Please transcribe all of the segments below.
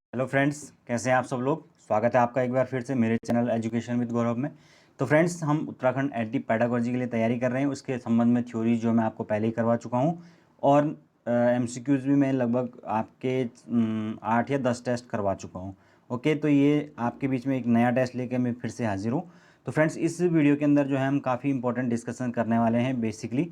Hello friends, कैसे हैं आप सब लोग। स्वागत है आपका एक बार फिर से मेरे चैनल एजुकेशन विद गौरव में। तो फ्रेंड्स, हम उत्तराखंड एलटी पैडागोजी के लिए तैयारी कर रहे हैं। उसके संबंध में थ्योरी जो मैं आपको पहले ही करवा चुका हूं, और एमसीक्यूज़ भी मैं लगभग आपके 8 या 10 टेस्ट करवा चुका हूं। ओके, तो ये आपके बीच में एक नया टेस्ट लेकर मैं फिर से हाजिर हूँ। तो फ्रेंड्स, इस वीडियो के अंदर जो है हम काफ़ी इंपॉर्टेंट डिस्कशन करने वाले हैं बेसिकली।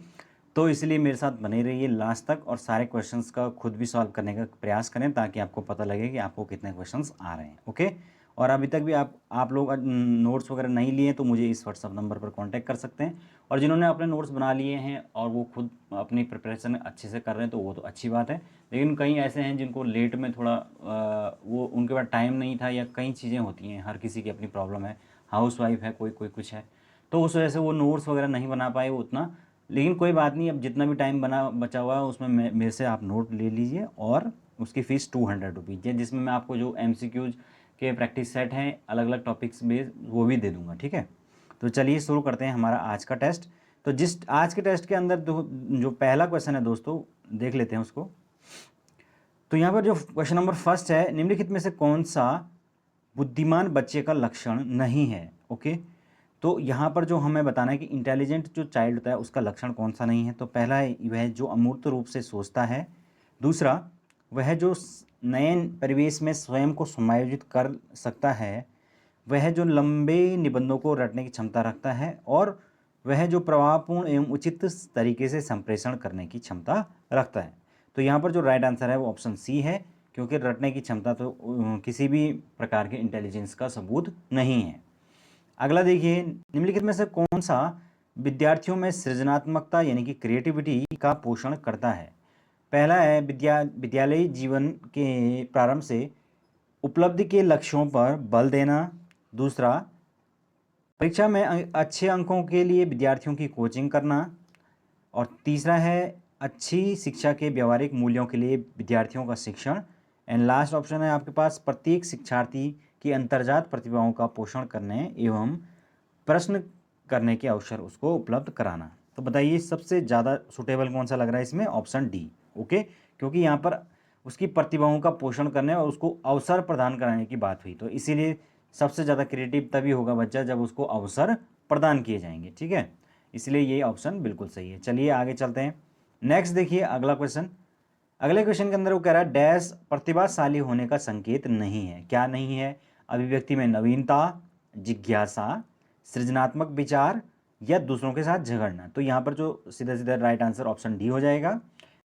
तो इसलिए मेरे साथ बने रहिए लास्ट तक और सारे क्वेश्चंस का खुद भी सॉल्व करने का प्रयास करें, ताकि आपको पता लगे कि आपको कितने क्वेश्चंस आ रहे हैं। ओके, और अभी तक भी आप लोग नोट्स वगैरह नहीं लिए तो मुझे इस व्हाट्सअप नंबर पर कांटेक्ट कर सकते हैं। और जिन्होंने अपने नोट्स बना लिए हैं और वो खुद अपनी प्रिपरेशन अच्छे से कर रहे हैं तो वो तो अच्छी बात है। लेकिन कई ऐसे हैं जिनको लेट में थोड़ा वो उनके पास टाइम नहीं था, या कई चीज़ें होती हैं, हर किसी की अपनी प्रॉब्लम है, हाउस वाइफ है, कोई कोई कुछ है, तो उस वजह से वो नोट्स वगैरह नहीं बना पाए वो उतना। लेकिन कोई बात नहीं, अब जितना भी टाइम बचा हुआ है उसमें मेरे से आप नोट ले लीजिए, और उसकी फ़ीस 200 रुपीज़ है, जिसमें मैं आपको जो MCQs के प्रैक्टिस सेट हैं अलग अलग टॉपिक्स बेस वो भी दे दूंगा। ठीक है, तो चलिए शुरू करते हैं हमारा आज का टेस्ट। तो जिस आज के टेस्ट के अंदर जो पहला क्वेश्चन है दोस्तों, देख लेते हैं उसको। तो यहाँ पर जो क्वेश्चन नंबर फर्स्ट है, निम्नलिखित में से कौन सा बुद्धिमान बच्चे का लक्षण नहीं है। ओके, तो यहाँ पर जो हमें बताना है कि इंटेलिजेंट जो चाइल्ड होता है उसका लक्षण कौन सा नहीं है। तो पहला है वह जो अमूर्त रूप से सोचता है। दूसरा, वह जो नए परिवेश में स्वयं को समायोजित कर सकता है। वह जो लंबे निबंधों को रटने की क्षमता रखता है। और वह जो प्रभावपूर्ण एवं उचित तरीके से संप्रेषण करने की क्षमता रखता है। तो यहाँ पर जो राइट आंसर है वो ऑप्शन सी है, क्योंकि रटने की क्षमता तो किसी भी प्रकार के इंटेलिजेंस का सबूत नहीं है। अगला देखिए, निम्नलिखित में से कौन सा विद्यार्थियों में सृजनात्मकता यानी कि क्रिएटिविटी का पोषण करता है। पहला है विद्यालयी जीवन के प्रारंभ से उपलब्धि के लक्ष्यों पर बल देना। दूसरा, परीक्षा में अच्छे अंकों के लिए विद्यार्थियों की कोचिंग करना। और तीसरा है अच्छी शिक्षा के व्यवहारिक मूल्यों के लिए विद्यार्थियों का शिक्षण। एंड लास्ट ऑप्शन है आपके पास, प्रत्येक शिक्षार्थी की अंतर्जात प्रतिभाओं का पोषण करने एवं प्रश्न करने के अवसर उसको उपलब्ध कराना। तो बताइए सबसे ज़्यादा सुटेबल कौन सा लग रहा है इसमें। Option D. ओके, क्योंकि यहाँ पर उसकी प्रतिभाओं का पोषण करने और उसको अवसर प्रदान कराने की बात हुई, तो इसीलिए सबसे ज़्यादा क्रिएटिव तभी होगा बच्चा जब उसको अवसर प्रदान किए जाएंगे। ठीक है, इसलिए ये ऑप्शन बिल्कुल सही है। चलिए आगे चलते हैं। नेक्स्ट देखिए अगला क्वेश्चन। अगले क्वेश्चन के अंदर वो कह रहा है डैश प्रतिभाशाली होने का संकेत नहीं है। क्या नहीं है? अभिव्यक्ति में नवीनता, जिज्ञासा, सृजनात्मक विचार, या दूसरों के साथ झगड़ना। तो यहाँ पर जो सीधा सीधा राइट आंसर ऑप्शन डी हो जाएगा।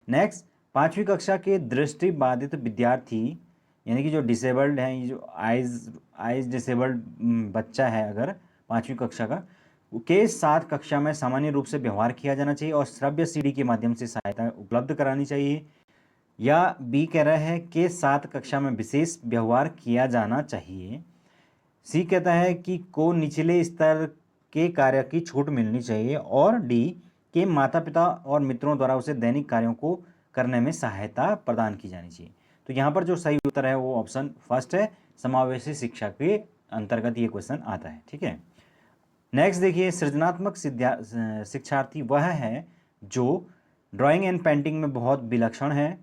नेक्स्ट, 5वीं कक्षा के दृष्टि बाधित विद्यार्थी यानी कि जो डिसेबल्ड हैं, ये जो आइज डिसेबल्ड बच्चा है अगर 5वीं कक्षा का, के साथ कक्षा में सामान्य रूप से व्यवहार किया जाना चाहिए और श्रव्य सीढ़ी के माध्यम से सहायता उपलब्ध करानी चाहिए। या बी कह रहा है कि 7 कक्षा में विशेष व्यवहार किया जाना चाहिए। सी कहता है कि को निचले स्तर के कार्य की छूट मिलनी चाहिए। और डी के माता पिता और मित्रों द्वारा उसे दैनिक कार्यों को करने में सहायता प्रदान की जानी चाहिए। तो यहाँ पर जो सही उत्तर है वो ऑप्शन फर्स्ट है, समावेशी शिक्षा के अंतर्गत ये क्वेश्चन आता है। ठीक है, नेक्स्ट देखिए, सृजनात्मक शिक्षार्थी वह है जो ड्राइंग एंड पेंटिंग में बहुत विलक्षण है।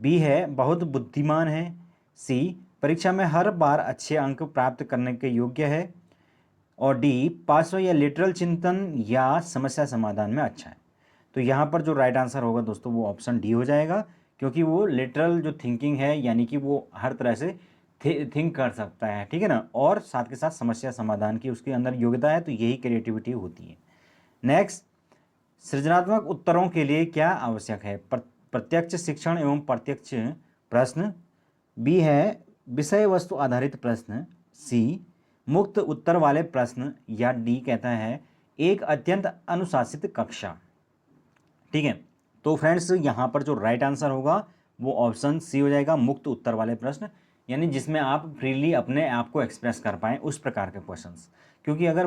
बी है बहुत बुद्धिमान है। सी परीक्षा में हर बार अच्छे अंक प्राप्त करने के योग्य है। और डी पार्श्व या लिटरल चिंतन या समस्या समाधान में अच्छा है। तो यहाँ पर जो राइट आंसर होगा दोस्तों वो ऑप्शन डी हो जाएगा, क्योंकि वो लिटरल जो थिंकिंग है यानी कि वो हर तरह से थिंक कर सकता है। ठीक है ना, और साथ के साथ समस्या समाधान की उसके अंदर योग्यता है, तो यही क्रिएटिविटी होती है। नेक्स्ट, सृजनात्मक उत्तरों के लिए क्या आवश्यक है? प्रत्यक्ष शिक्षण एवं प्रत्यक्ष प्रश्न। बी है विषय वस्तु आधारित प्रश्न। सी मुक्त उत्तर वाले प्रश्न। या डी कहता है एक अत्यंत अनुशासित कक्षा। ठीक है, तो फ्रेंड्स यहाँ पर जो राइट आंसर होगा वो ऑप्शन सी हो जाएगा, मुक्त उत्तर वाले प्रश्न, यानी जिसमें आप फ्रीली अपने आप को एक्सप्रेस कर पाएँ उस प्रकार के क्वेश्चंस। क्योंकि अगर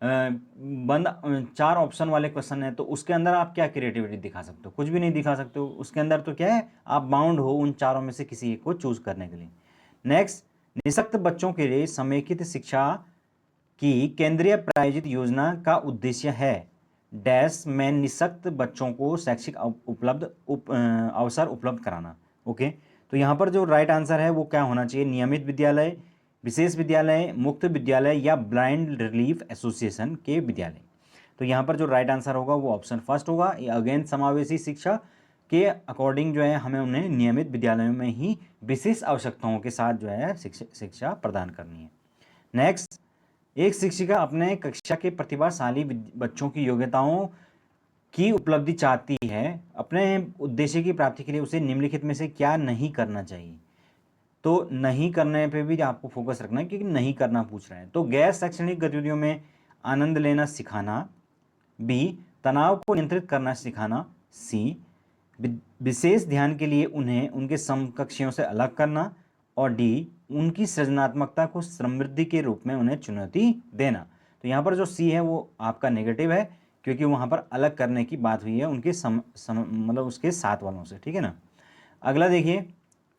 बंद 4 ऑप्शन वाले क्वेश्चन है तो उसके अंदर आप क्या क्रिएटिविटी दिखा सकते हो? कुछ भी नहीं दिखा सकते हो। उसके अंदर तो क्या है, आप बाउंड हो उन चारों में से किसी एक को चूज करने के लिए। नेक्स्ट, निःशक्त बच्चों के लिए समेकित शिक्षा की केंद्रीय प्रायोजित योजना का उद्देश्य है। डैश में निःशक्त बच्चों को शैक्षिक अवसर उपलब्ध कराना। ओके, तो यहाँ पर जो राइट आंसर है वो क्या होना चाहिए? नियमित विद्यालय, विशेष विद्यालय, मुक्त विद्यालय या ब्लाइंड रिलीफ एसोसिएशन के विद्यालय। तो यहाँ पर जो राइट आंसर होगा वो ऑप्शन फर्स्ट होगा। अगेन समावेशी शिक्षा के अकॉर्डिंग जो है हमें उन्हें नियमित विद्यालयों में ही विशेष आवश्यकताओं के साथ जो है शिक्षा प्रदान करनी है। नेक्स्ट, एक शिक्षिका अपने कक्षा के प्रतिभाशाली बच्चों की योग्यताओं की उपलब्धि चाहती है, अपने उद्देश्य की प्राप्ति के लिए उसे निम्नलिखित में से क्या नहीं करना चाहिए? तो नहीं करने पे भी आपको फोकस रखना है क्योंकि नहीं करना पूछ रहे हैं। तो गैर शैक्षणिक गतिविधियों में आनंद लेना सिखाना, बी तनाव को नियंत्रित करना सिखाना, सी विशेष ध्यान के लिए उन्हें उनके समकक्षियों से अलग करना, और डी उनकी सृजनात्मकता को समृद्धि के रूप में उन्हें चुनौती देना। तो यहाँ पर जो सी है वो आपका नेगेटिव है क्योंकि वहाँ पर अलग करने की बात हुई है उनके मतलब उसके साथ वालों से, ठीक है ना। अगला देखिए,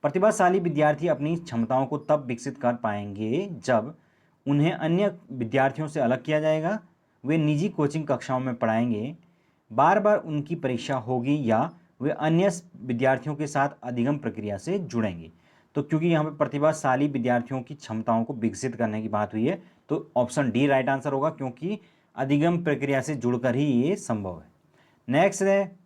प्रतिभाशाली विद्यार्थी अपनी क्षमताओं को तब विकसित कर पाएंगे जब उन्हें अन्य विद्यार्थियों से अलग किया जाएगा, वे निजी कोचिंग कक्षाओं में पढ़ाएंगे, बार बार उनकी परीक्षा होगी, या वे अन्य विद्यार्थियों के साथ अधिगम प्रक्रिया से जुड़ेंगे। तो क्योंकि यहाँ पर प्रतिभाशाली विद्यार्थियों की क्षमताओं को विकसित करने की बात हुई है तो ऑप्शन डी राइट आंसर होगा क्योंकि अधिगम प्रक्रिया से जुड़कर ही ये संभव है। नेक्स्ट है,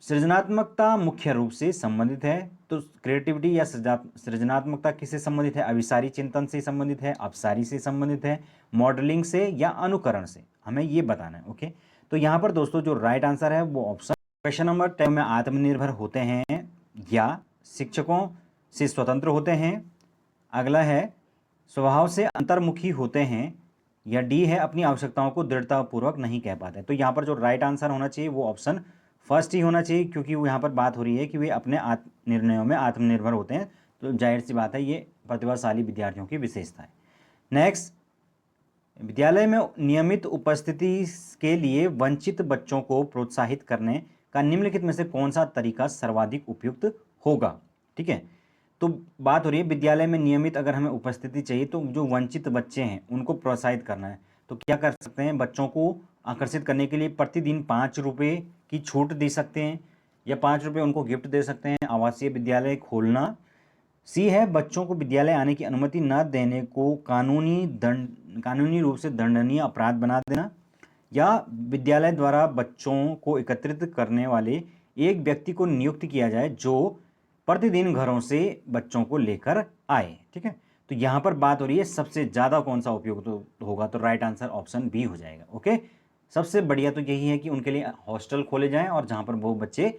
सृजनात्मकता मुख्य रूप से संबंधित है। तो क्रिएटिविटी या सृजनात्मकता किससे संबंधित है? अभिसारी चिंतन से संबंधित है, अपसारी से संबंधित है, मॉडलिंग से या अनुकरण से, हमें ये बताना है। ओके, तो यहाँ पर दोस्तों जो राइट आंसर है वो ऑप्शन क्वेश्चन नंबर 10 में आत्मनिर्भर होते हैं या शिक्षकों से स्वतंत्र होते हैं। अगला है स्वभाव से अंतर्मुखी होते हैं, या डी है अपनी आवश्यकताओं को दृढ़तापूर्वक नहीं कह पाते। तो यहाँ पर जो राइट आंसर होना चाहिए वो ऑप्शन फर्स्ट ही होना चाहिए क्योंकि वो यहाँ पर बात हो रही है कि वे अपने निर्णयों में आत्मनिर्भर होते हैं। तो जाहिर सी बात है ये प्रतिभाशाली विद्यार्थियों की विशेषता है। नेक्स्ट, विद्यालय में नियमित उपस्थिति के लिए वंचित बच्चों को प्रोत्साहित करने का निम्नलिखित में से कौन सा तरीका सर्वाधिक उपयुक्त होगा? ठीक है, तो बात हो रही है विद्यालय में नियमित अगर हमें उपस्थिति चाहिए तो जो वंचित बच्चे हैं उनको प्रोत्साहित करना है। तो क्या कर सकते हैं? बच्चों को आकर्षित करने के लिए प्रतिदिन 5 रुपये की छूट दे सकते हैं या 5 रुपये उनको गिफ्ट दे सकते हैं। आवासीय विद्यालय खोलना। सी है बच्चों को विद्यालय आने की अनुमति न देने को कानूनी रूप से दंडनीय अपराध बना देना, या विद्यालय द्वारा बच्चों को एकत्रित करने वाले एक व्यक्ति को नियुक्त किया जाए जो प्रतिदिन घरों से बच्चों को लेकर आए। ठीक है, तो यहाँ पर बात हो रही है सबसे ज़्यादा कौन सा उपयुक्त होगा, तो राइट आंसर ऑप्शन बी हो जाएगा। ओके, सबसे बढ़िया तो यही है कि उनके लिए हॉस्टल खोले जाएं और जहाँ पर वो बच्चे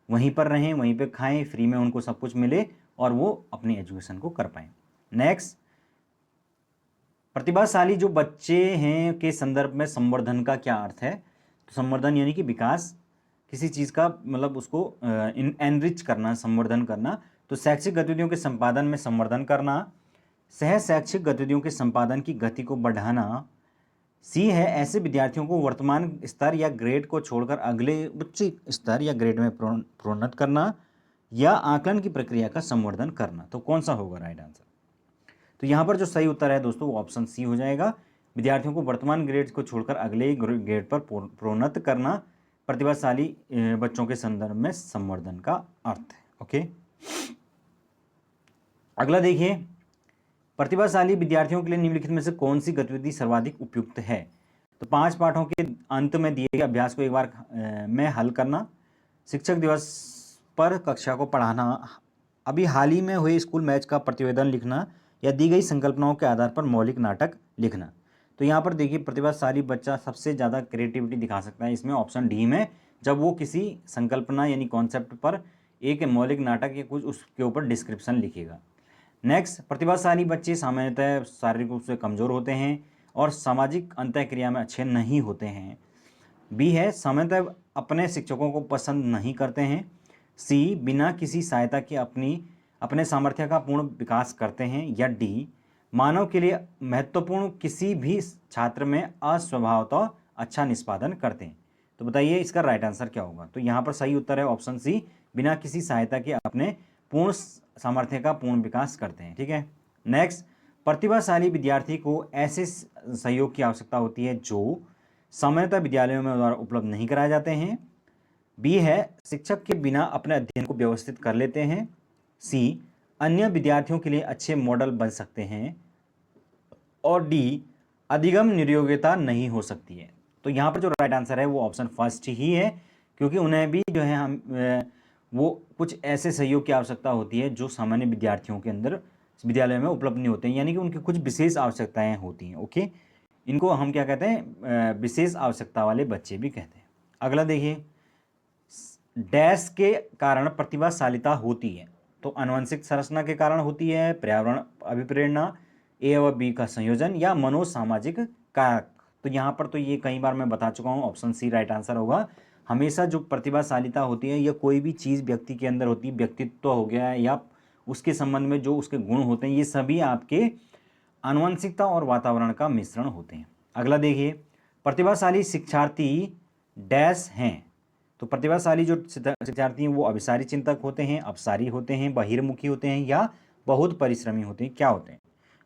वहीं पर रहें, वहीं पे खाएं, फ्री में उनको सब कुछ मिले और वो अपनी एजुकेशन को कर पाएं। नेक्स्ट, प्रतिभाशाली जो बच्चे हैं के संदर्भ में संवर्धन का क्या अर्थ है? तो संवर्धन यानी कि विकास, किसी चीज़ का मतलब उसको एनरिच करना, संवर्धन करना। तो शैक्षिक गतिविधियों के संपादन में संवर्धन करना, सह शैक्षिक गतिविधियों के संपादन की गति को बढ़ाना। सी है ऐसे विद्यार्थियों को वर्तमान स्तर या ग्रेड को छोड़कर अगले उच्च स्तर या ग्रेड में प्रोन्नत करना, या आकलन की प्रक्रिया का संवर्धन करना। तो कौन सा होगा राइट आंसर? तो यहाँ पर जो सही उत्तर है दोस्तों वो ऑप्शन सी हो जाएगा। विद्यार्थियों को वर्तमान ग्रेड को छोड़कर अगले ग्रेड पर प्रोन्नत करना प्रतिभाशाली बच्चों के संदर्भ में संवर्धन का अर्थ है। ओके, अगला देखिए, प्रतिभाशाली विद्यार्थियों के लिए निम्नलिखित में से कौन सी गतिविधि सर्वाधिक उपयुक्त है? तो 5 पाठों के अंत में दिए गए अभ्यास को एक बार में हल करना, शिक्षक दिवस पर कक्षा को पढ़ाना, अभी हाल ही में हुए स्कूल मैच का प्रतिवेदन लिखना, या दी गई संकल्पनाओं के आधार पर मौलिक नाटक लिखना। तो यहाँ पर देखिए प्रतिभाशाली बच्चा सबसे ज़्यादा क्रिएटिविटी दिखा सकता है इसमें ऑप्शन डी में, जब वो किसी संकल्पना यानी कॉन्सेप्ट पर एक मौलिक नाटक या कुछ उसके ऊपर डिस्क्रिप्शन लिखेगा। नेक्स्ट, प्रतिभाशाली बच्चे सामान्यतः शारीरिक रूप से कमज़ोर होते हैं और सामाजिक अंतःक्रिया में अच्छे नहीं होते हैं। बी है सामान्यतः अपने शिक्षकों को पसंद नहीं करते हैं। सी बिना किसी सहायता के अपने सामर्थ्य का पूर्ण विकास करते हैं, या डी मानव के लिए महत्वपूर्ण किसी भी छात्र में अस्वभावतः अच्छा निष्पादन करते हैं। तो बताइए इसका राइट आंसर क्या होगा? तो यहाँ पर सही उत्तर है ऑप्शन सी, बिना किसी सहायता के अपने पूर्ण सामर्थ्य का पूर्ण विकास करते हैं। ठीक है, नेक्स्ट, प्रतिभाशाली विद्यार्थी को ऐसे सहयोग की आवश्यकता होती है जो सामान्यतः विद्यालयों में द्वारा उपलब्ध नहीं कराए जाते हैं। बी है शिक्षक के बिना अपने अध्ययन को व्यवस्थित कर लेते हैं। सी अन्य विद्यार्थियों के लिए अच्छे मॉडल बन सकते हैं। और डी अधिगम नियोग्यता नहीं हो सकती है। तो यहाँ पर जो राइट आंसर है वो ऑप्शन फर्स्ट ही है, क्योंकि उन्हें भी जो है वो कुछ ऐसे सहयोग की आवश्यकता होती है जो सामान्य विद्यार्थियों के अंदर विद्यालय में उपलब्ध नहीं होते हैं, यानी कि उनकी कुछ विशेष आवश्यकताएं होती हैं। ओके, इनको हम क्या कहते हैं, विशेष आवश्यकता वाले बच्चे भी कहते हैं। अगला देखिए, डैश के कारण प्रतिभाशालिता होती है। तो आनुवंशिक संरचना के कारण होती है, पर्यावरण अभिप्रेरणा, ए और बी का संयोजन, या मनोसामाजिक कारक। तो यहाँ पर तो ये कई बार मैं बता चुका हूँ, ऑप्शन सी राइट आंसर होगा। हमेशा जो प्रतिभाशालिता होती है या कोई भी चीज़ व्यक्ति के अंदर होती है, व्यक्तित्व हो गया या उसके संबंध में जो उसके गुण होते हैं, ये सभी आपके आनुवंशिकता और वातावरण का मिश्रण होते हैं। अगला देखिए, प्रतिभाशाली शिक्षार्थी डैश हैं। तो प्रतिभाशाली जो शिक्षार्थी हैं वो अभिसारी चिंतक होते हैं, अपसारी होते हैं, बहिर्मुखी होते हैं, या बहुत परिश्रमी होते हैं। क्या होते हैं?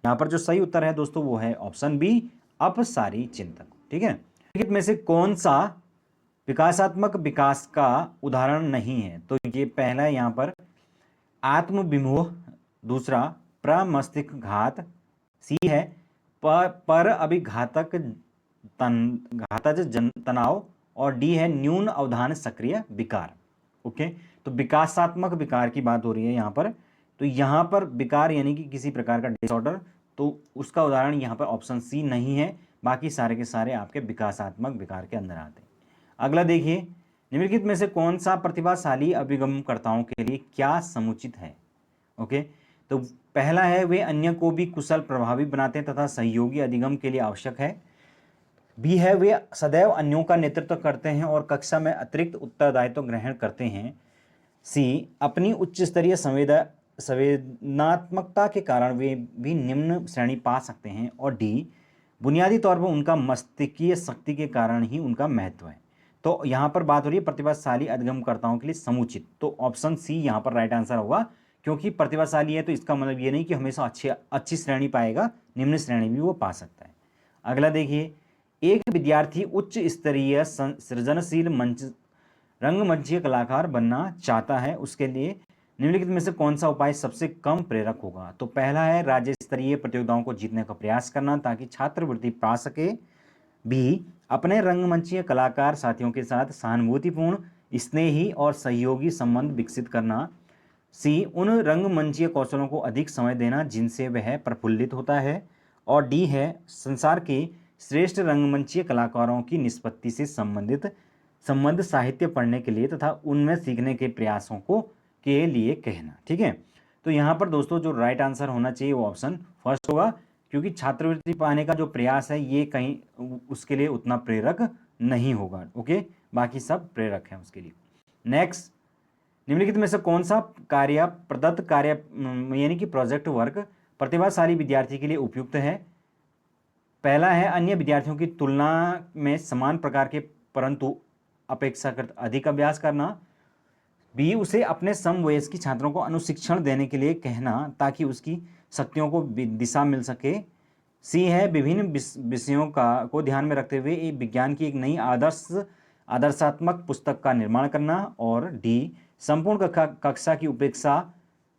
यहाँ पर जो सही उत्तर है दोस्तों वो है ऑप्शन बी, अपसारी चिंतक। ठीक है, निम्नलिखित में से कौन सा विकासात्मक विकास का उदाहरण नहीं है? तो ये पहला है यहाँ पर आत्मविमोह, दूसरा प्रमस्तिष्क घात, सी है पर अभिघातक घातज तनाव, और डी है न्यून अवधान सक्रिय विकार। ओके, तो विकासात्मक विकार की बात हो रही है यहाँ पर। तो यहाँ पर विकार यानी कि किसी प्रकार का डिसऑर्डर, तो उसका उदाहरण यहाँ पर ऑप्शन सी नहीं है, बाकी सारे के सारे आपके विकासात्मक विकार के अंदर आते हैं। अगला देखिए, निम्नलिखित में से कौन सा प्रतिभाशाली अभिगमकर्ताओं के लिए क्या समुचित है? ओके, तो पहला है वे अन्य को भी कुशल प्रभावी बनाते हैं तथा सहयोगी अधिगम के लिए आवश्यक है। बी है वे सदैव अन्यों का नेतृत्व करते हैं और कक्षा में अतिरिक्त उत्तरदायित्व ग्रहण करते हैं। सी अपनी उच्च स्तरीय संवेदनात्मकता के कारण वे भी निम्न श्रेणी पा सकते हैं। और डी बुनियादी तौर पर उनका मस्तिष्कीय शक्ति के कारण ही उनका महत्व है। तो यहाँ पर बात हो रही है प्रतिभाशाली अधिगमकर्ताओं के लिए समुचित, तो ऑप्शन सी यहाँ पर राइट आंसर होगा, क्योंकि प्रतिभाशाली है तो इसका मतलब ये नहीं कि हमेशा अच्छी श्रेणी पाएगा, निम्न श्रेणी भी वो पा सकता है। अगला देखिए, एक विद्यार्थी उच्च स्तरीय सृजनशील रंगमंचीय कलाकार बनना चाहता है, उसके लिए निम्नलिखित में से कौन सा उपाय सबसे कम प्रेरक होगा? तो पहला है राज्य स्तरीय प्रतियोगिताओं को जीतने का प्रयास करना ताकि छात्रवृत्ति पा सके। बी अपने रंगमंचीय कलाकार साथियों के साथ सहानुभूतिपूर्ण, स्नेही और सहयोगी संबंध विकसित करना। सी उन रंगमंचीय कौशलों को अधिक समय देना जिनसे वह प्रफुल्लित होता है। और डी है संसार के श्रेष्ठ रंगमंचीय कलाकारों की निष्पत्ति से संबंध साहित्य पढ़ने के लिए तथा उनमें सीखने के प्रयासों को के लिए कहना। ठीक है, तो यहाँ पर दोस्तों जो राइट आंसर होना चाहिए वो ऑप्शन फर्स्ट होगा, क्योंकि छात्रवृत्ति पाने का जो प्रयास है ये कहीं उसके लिए उतना प्रेरक नहीं होगा। ओके, बाकी सब प्रेरक है उसके लिए। नेक्स्ट, निम्नलिखित में से कौन सा प्रदत्त कार्य यानी कि प्रोजेक्ट वर्क प्रतिभाशाली विद्यार्थी के लिए उपयुक्त है? पहला है अन्य विद्यार्थियों की तुलना में समान प्रकार के परंतु अपेक्षाकृत अधिक अभ्यास करना। बी उसे अपने समवयस्की छात्रों को अनुशिक्षण देने के लिए कहना ताकि उसकी शक्तियों को दिशा मिल सके। सी है विभिन्न विषयों को ध्यान में रखते हुए एक विज्ञान की एक नई आदर्शात्मक पुस्तक का निर्माण करना। और डी संपूर्ण कक्षा की उपेक्षा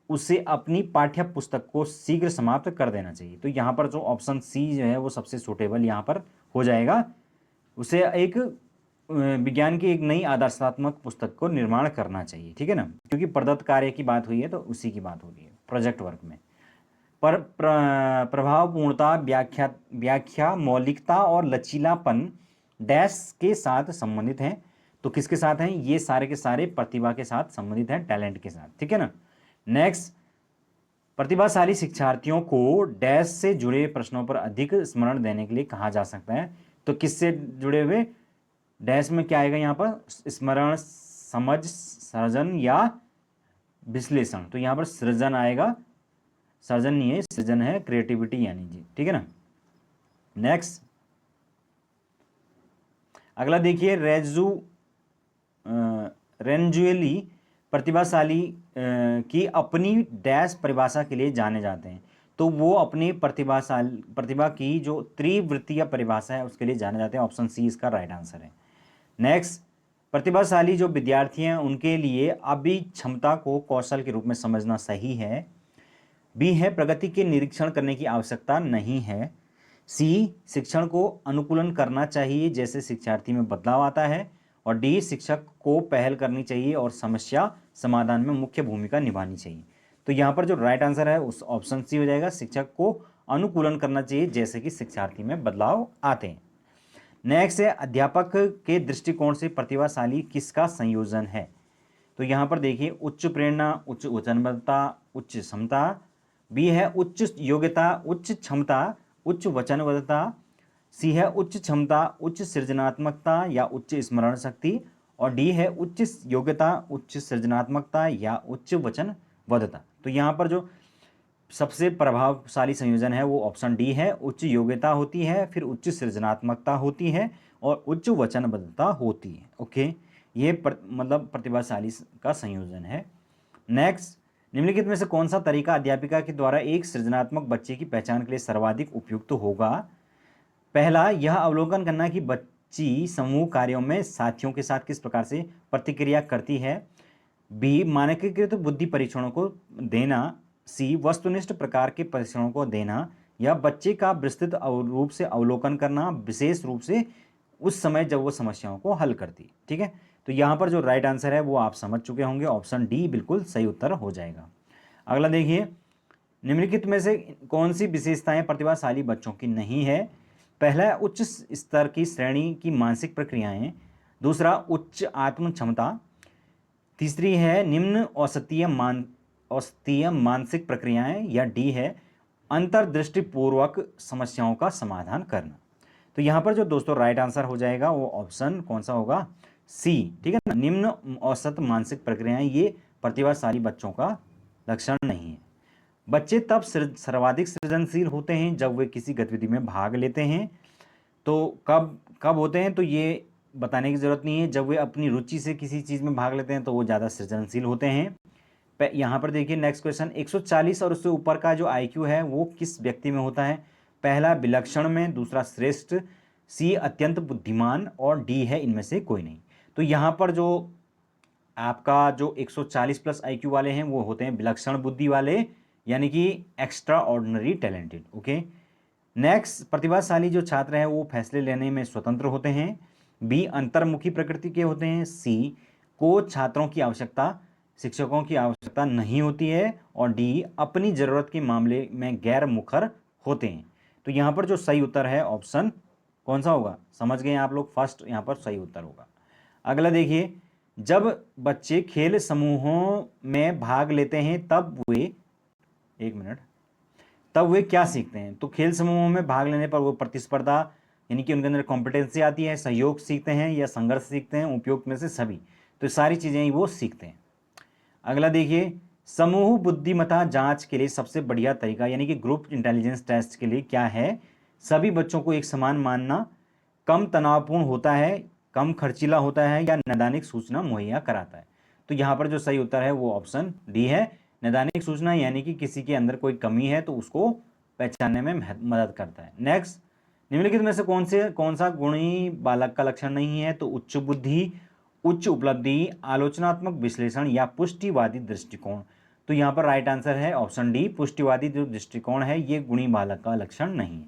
उसे अपनी पाठ्य पुस्तक को शीघ्र समाप्त कर देना चाहिए। तो यहाँ पर जो ऑप्शन सी जो है वो सबसे सूटेबल यहाँ पर हो जाएगा, उसे एक विज्ञान की एक नई आदर्शात्मक पुस्तक को निर्माण करना चाहिए। ठीक है ना, क्योंकि प्रदत्त कार्य की बात हुई है तो उसी की बात हो रही है प्रोजेक्ट वर्क में। पर प्रभावपूर्णता, व्याख्या, मौलिकता और लचीलापन डैश के साथ संबंधित हैं। तो किसके साथ हैं? ये सारे के सारे प्रतिभा के साथ संबंधित हैं, टैलेंट के साथ। ठीक है ना। नेक्स्ट, प्रतिभाशाली शिक्षार्थियों को डैश से जुड़े प्रश्नों पर अधिक स्मरण देने के लिए कहा जा सकता है। तो किससे जुड़े हुए? डैश में क्या आएगा यहाँ पर? स्मरण, समझ, सृजन या विश्लेषण। तो यहाँ पर सृजन आएगा, सर्जन नहीं है, सृजन है, क्रिएटिविटी यानी जी। ठीक है ना। नेक्स्ट, अगला देखिए, रेंजुएली प्रतिभाशाली की अपनी डैश परिभाषा के लिए जाने जाते हैं। तो वो अपनी प्रतिभा की जो तीव्रता या परिभाषा है उसके लिए जाने जाते हैं। ऑप्शन सी इसका राइट आंसर है। नेक्स्ट, प्रतिभाशाली जो विद्यार्थी हैं उनके लिए अभिक्षमता को कौशल के रूप में समझना सही है। बी है, प्रगति के निरीक्षण करने की आवश्यकता नहीं है। सी, शिक्षण को अनुकूलन करना चाहिए जैसे शिक्षार्थी में बदलाव आता है। और डी, शिक्षक को पहल करनी चाहिए और समस्या समाधान में मुख्य भूमिका निभानी चाहिए। तो यहाँ पर जो राइट आंसर है उस ऑप्शन सी हो जाएगा, शिक्षक को अनुकूलन करना चाहिए जैसे कि शिक्षार्थी में बदलाव आते हैं। नेक्स्ट है, अध्यापक के दृष्टिकोण से प्रतिभाशाली किसका संयोजन है? तो यहाँ पर देखिए, उच्च प्रेरणा, उच्च वचनबद्धता, उच्च क्षमता। बी है उच्च योग्यता, उच्च क्षमता, उच्च वचनबद्धता। सी है उच्च क्षमता, उच्च सृजनात्मकता या उच्च स्मरण शक्ति। और डी है उच्च योग्यता, उच्च सृजनात्मकता या उच्च वचनबद्धता। तो यहाँ पर जो सबसे प्रभावशाली संयोजन है वो ऑप्शन डी है, उच्च योग्यता होती है, फिर उच्च सृजनात्मकता होती है और उच्च वचनबद्धता होती है। ओके, ये मतलब प्रतिभाशाली का संयोजन है। नेक्स्ट, निम्नलिखित में से कौन सा तरीका अध्यापिका के द्वारा एक सृजनात्मक बच्चे की पहचान के लिए सर्वाधिक उपयुक्त होगा? पहला, यह अवलोकन करना कि बच्ची समूह कार्यों में साथियों के साथ किस प्रकार से प्रतिक्रिया करती है। बी, मानकीकृत बुद्धि परीक्षणों को देना। सी, वस्तुनिष्ठ प्रकार के परीक्षणों को देना। या बच्चे का विस्तृत रूप से अवलोकन करना, विशेष रूप से उस समय जब वो समस्याओं को हल करती। ठीक है, तो यहाँ पर जो राइट आंसर है वो आप समझ चुके होंगे, ऑप्शन डी बिल्कुल सही उत्तर हो जाएगा। अगला देखिए, निम्नलिखित में से कौन सी विशेषताएं प्रतिभाशाली बच्चों की नहीं है? पहला है उच्च स्तर की श्रेणी की मानसिक प्रक्रियाएं। दूसरा, उच्च आत्म क्षमता। तीसरी है निम्न औसतीय मानसिक प्रक्रियाएं। या डी है अंतर्दृष्टिपूर्वक समस्याओं का समाधान करना। तो यहाँ पर जो दोस्तों राइट आंसर हो जाएगा वो ऑप्शन कौन सा होगा? सी। ठीक है ना, निम्न औसत मानसिक प्रक्रियाएं ये प्रतिभाशाली बच्चों का लक्षण नहीं है। बच्चे तब सर्वाधिक सृजनशील होते हैं जब वे किसी गतिविधि में भाग लेते हैं। तो कब कब होते हैं तो ये बताने की ज़रूरत नहीं है। जब वे अपनी रुचि से किसी चीज़ में भाग लेते हैं तो वो ज़्यादा सृजनशील होते हैं। यहाँ पर देखिए नेक्स्ट क्वेश्चन, 140 और उससे ऊपर का जो आईक्यू है वो किस व्यक्ति में होता है? पहला, विलक्षण में। दूसरा, श्रेष्ठ। सी, अत्यंत बुद्धिमान। और डी है इनमें से कोई नहीं। तो यहाँ पर जो आपका जो 140 प्लस आईक्यू वाले हैं वो होते हैं विलक्षण बुद्धि वाले, यानी कि extra ordinary talented. Okay, next, प्रतिभाशाली जो छात्र हैं वो फैसले लेने में स्वतंत्र होते हैं। बी, अंतर्मुखी प्रकृति के होते हैं। सी, को छात्रों की आवश्यकता शिक्षकों की आवश्यकता नहीं होती है। और डी, अपनी ज़रूरत के मामले में गैर मुखर होते हैं। तो यहाँ पर जो सही उत्तर है ऑप्शन कौन सा होगा? समझ गए आप लोग, फर्स्ट यहाँ पर सही उत्तर होगा। अगला देखिए, जब बच्चे खेल समूहों में भाग लेते हैं तब वे क्या सीखते हैं? तो खेल समूहों में भाग लेने पर वो प्रतिस्पर्धा यानी कि उनके अंदर कॉम्पिटेंसी आती है, सहयोग सीखते हैं या संघर्ष सीखते हैं, उपयुक्त में से सभी। तो सारी चीज़ें वो सीखते हैं। अगला देखिए, समूह बुद्धिमत्ता जांच के लिए सबसे बढ़िया तरीका यानी कि ग्रुप इंटेलिजेंस टेस्ट के लिए क्या है? सभी बच्चों को एक समान मानना, कम तनावपूर्ण होता है, कम खर्चीला होता है या नैदानिक सूचना मुहैया कराता है। तो यहाँ पर जो सही उत्तर है वो ऑप्शन डी है, नैदानिक सूचना, यानी कि किसी के अंदर कोई कमी है तो उसको पहचानने में मदद करता है। नेक्स्ट, निम्नलिखित में से कौन सा गुणी बालक का लक्षण नहीं है? तो उच्च बुद्धि, उच्च उपलब्धि, आलोचनात्मक विश्लेषण या पुष्टिवादी दृष्टिकोण। तो यहाँ पर राइट आंसर है ऑप्शन डी, पुष्टिवादी जो दृष्टिकोण है ये गुणी बालक का लक्षण नहीं है।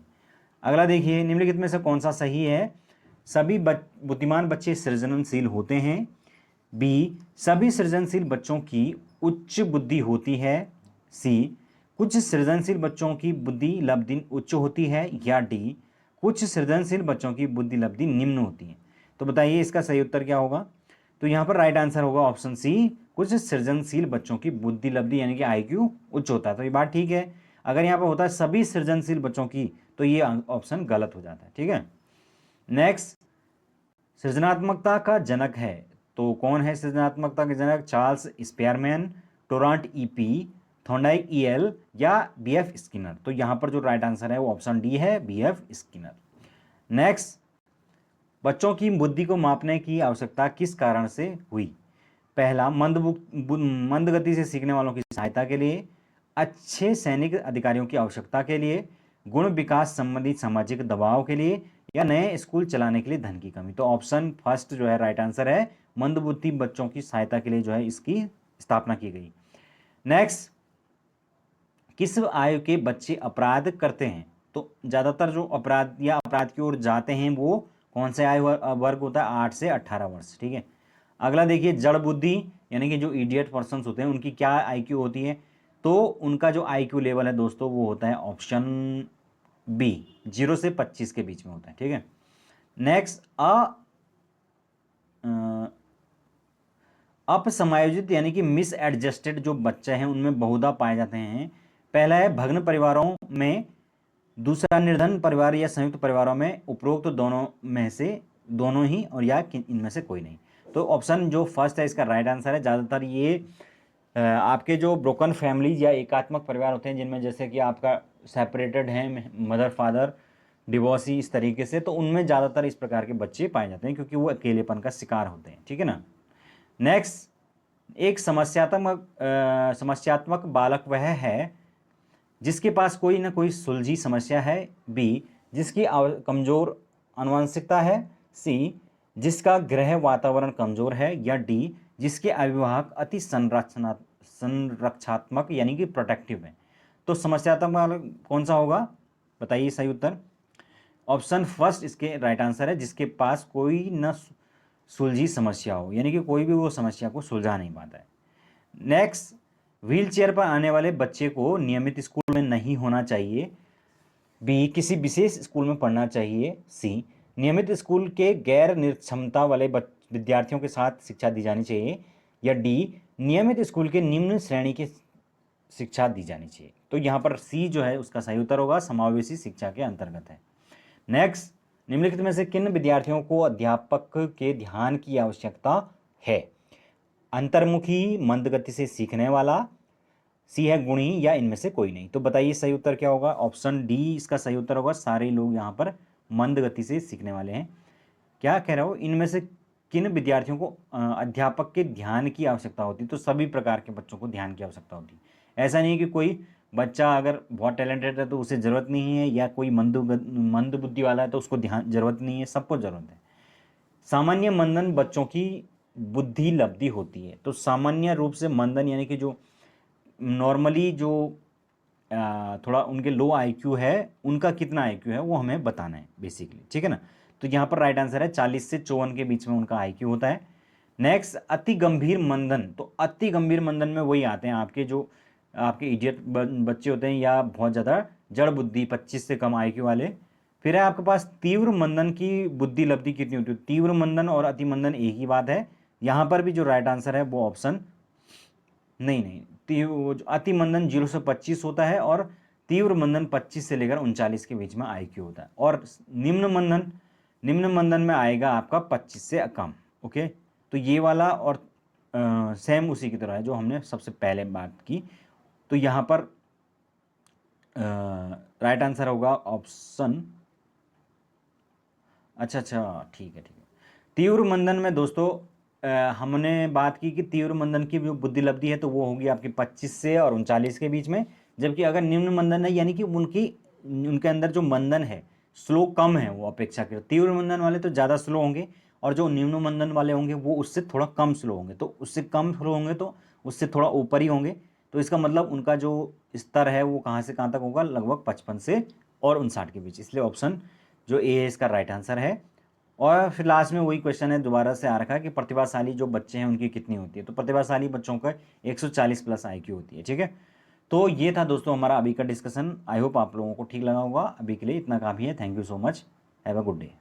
अगला देखिए, निम्नलिखित में से कौन सा सही है? सभी बुद्धिमान बच्चे सृजनशील होते हैं। बी, सभी सृजनशील बच्चों की उच्च बुद्धि होती है। सी, कुछ सृजनशील बच्चों की बुद्धि लब्धि उच्च होती है। या डी, कुछ सृजनशील बच्चों की बुद्धि लब्धि निम्न होती है। तो बताइए इसका सही उत्तर क्या होगा? तो यहाँ पर राइट आंसर होगा ऑप्शन सी, कुछ सृजनशील बच्चों की बुद्धि लब्धि यानी कि आईक्यू उच्च होता है। तो ये बात ठीक है। अगर यहाँ पर होता है सभी सृजनशील बच्चों की तो ये ऑप्शन गलत हो जाता है। ठीक है, नेक्स्ट, सृजनात्मकता का जनक है तो कौन है सृजनात्मकता के जनक? Charles Spearman, Torrance E P, Thorndike E L या बीएफ स्किनर। तो यहाँ पर जो राइट आंसर है वो ऑप्शन डी है, बीएफ स्किनर। नेक्स्ट, बच्चों की बुद्धि को मापने की आवश्यकता किस कारण से हुई? पहला, मंद गति से सीखने वालों की सहायता के लिए। अच्छे सैनिक अधिकारियों की आवश्यकता के लिए, गुण विकास संबंधी सामाजिक दबाव के लिए, या नए स्कूल चलाने के लिए धन की कमी। तो ऑप्शन फर्स्ट जो है राइट आंसर है, मंदबुद्धि बच्चों की सहायता के लिए जो है इसकी स्थापना की गई। नेक्स्ट, किस आयु के बच्चे अपराध करते हैं? तो ज़्यादातर जो अपराध या अपराध की ओर जाते हैं वो कौन से आयु वर्ग होता है? 8 से 18 वर्ष। ठीक है। अगला देखिए, जड़ बुद्धि यानी कि जो इडियट पर्सन होते हैं उनकी क्या आईक्यू होती है? तो उनका जो आईक्यू लेवल है दोस्तों वो होता है ऑप्शन बी, 0 से 25 के बीच में होता है। ठीक है। नेक्स्ट, अपसमायोजित यानी कि मिस एडजस्टेड जो बच्चे हैं उनमें बहुधा पाए जाते हैं। पहला है भग्न परिवारों में, दूसरा निर्धन परिवार या संयुक्त परिवारों में, उपरोक्त तो दोनों में से दोनों ही, और या इनमें से कोई नहीं। तो ऑप्शन जो फर्स्ट है इसका राइट आंसर है। ज़्यादातर ये आपके जो ब्रोकन फैमिलीज या एकात्मक परिवार होते हैं जिनमें जैसे कि आपका सेपरेटेड है, मदर फादर डिवोर्सी, इस तरीके से, तो उनमें ज़्यादातर इस प्रकार के बच्चे पाए जाते हैं क्योंकि वो अकेलेपन का शिकार होते हैं। ठीक है ना। नेक्स्ट, एक समस्यात्मक बालक वह है जिसके पास कोई ना कोई सुलझी समस्या है। बी, जिसकी कमजोर आनुवंशिकता है। सी, जिसका गृह वातावरण कमजोर है। या डी, जिसके अभिभावक अति संरक्षात्मक यानी कि प्रोटेक्टिव है। तो समस्यात्मक बालक कौन सा होगा? बताइए सही उत्तर। ऑप्शन फर्स्ट इसके राइट आंसर है, जिसके पास कोई न सुलझी समस्या हो, यानी कि कोई भी वो समस्या को सुलझा नहीं पाता है। नेक्स्ट, व्हील चेयर पर आने वाले बच्चे को नियमित स्कूल में नहीं होना चाहिए। बी, किसी विशेष स्कूल में पढ़ना चाहिए। सी, नियमित स्कूल के गैर निर्क्षमता वाले विद्यार्थियों के साथ शिक्षा दी जानी चाहिए। या डी, नियमित स्कूल के निम्न श्रेणी की शिक्षा दी जानी चाहिए। तो यहाँ पर सी जो है उसका सही उत्तर होगा, समावेशी शिक्षा के अंतर्गत है। नेक्स्ट, निम्नलिखित में से किन विद्यार्थियों को अध्यापक के ध्यान की आवश्यकता है? अंतर्मुखी, मंद गति से सीखने वाला, सी है गुणी, या इनमें से कोई नहीं। तो बताइए सही उत्तर क्या होगा? ऑप्शन डी इसका सही उत्तर होगा। सारे लोग यहाँ पर मंद गति से सीखने वाले हैं। क्या कह रहा हो, इनमें से किन विद्यार्थियों को अध्यापक के ध्यान की आवश्यकता होती? तो सभी प्रकार के बच्चों को ध्यान की आवश्यकता होती। ऐसा नहीं है कि कोई बच्चा अगर बहुत टैलेंटेड है तो उसे ज़रूरत नहीं है, या कोई मंद बुद्धि वाला है तो उसको ध्यान ज़रूरत नहीं है, सबको ज़रूरत है। सामान्य मंदन बच्चों की बुद्धि लब्धि होती है। तो सामान्य रूप से मंदन यानी कि जो नॉर्मली जो थोड़ा उनके लो आईक्यू है, उनका कितना आईक्यू है वो हमें बताना है बेसिकली। ठीक है ना। तो यहाँ पर राइट आंसर है 40 से 54 के बीच में उनका आईक्यू होता है। नेक्स्ट, अति गंभीर मंदन। तो अति गंभीर मंदन में वही आते हैं आपके जो आपके इडियट बच्चे होते हैं या बहुत ज़्यादा जड़ बुद्धि 25 से कम आईक्यू वाले। फिर है आपके पास तीव्र मंदन की बुद्धि लब्धि कितनी होती है? तीव्र मंदन और अति मंदन एक ही बात है। यहाँ पर भी जो राइट आंसर है वो ऑप्शन नहीं, अति मंदन 0 से 25 होता है और तीव्र मंदन 25 से लेकर 39 के बीच में आईक्यू होता है। और निम्न मंदन में आएगा आपका 25 से कम। ओके, तो ये वाला और सेम उसी की तरह है जो हमने सबसे पहले बात की। तो यहाँ पर राइट आंसर होगा ऑप्शन, अच्छा, ठीक है। तीव्र मंदन में दोस्तों हमने बात की कि तीव्र मंदन की जो बुद्धि लब्धि है तो वो होगी आपकी 25 से और 39 के बीच में। जबकि अगर निम्न मंदन है यानी कि उनके अंदर जो मंदन है स्लो कम है वो अपेक्षाकृत। तीव्र मंदन वाले तो ज़्यादा स्लो होंगे और जो निम्न मंदन वाले होंगे वो उससे थोड़ा कम स्लो होंगे। तो उससे कम स्लो होंगे तो उससे थोड़ा ऊपर ही होंगे। तो इसका मतलब उनका जो स्तर है वो कहाँ से कहाँ तक होगा? लगभग 55 से और 59 के बीच। इसलिए ऑप्शन जो ए है इसका राइट आंसर है। और फिर लास्ट में वही क्वेश्चन है दोबारा से आ रखा है कि प्रतिभाशाली जो बच्चे हैं उनकी कितनी होती है? तो प्रतिभाशाली बच्चों का 140 प्लस आईक्यू होती है। ठीक है। तो ये था दोस्तों हमारा अभी का डिस्कशन। आई होप आप लोगों को ठीक लगा होगा। अभी के लिए इतना काफ़ी है। Thank you so much. Have a good day.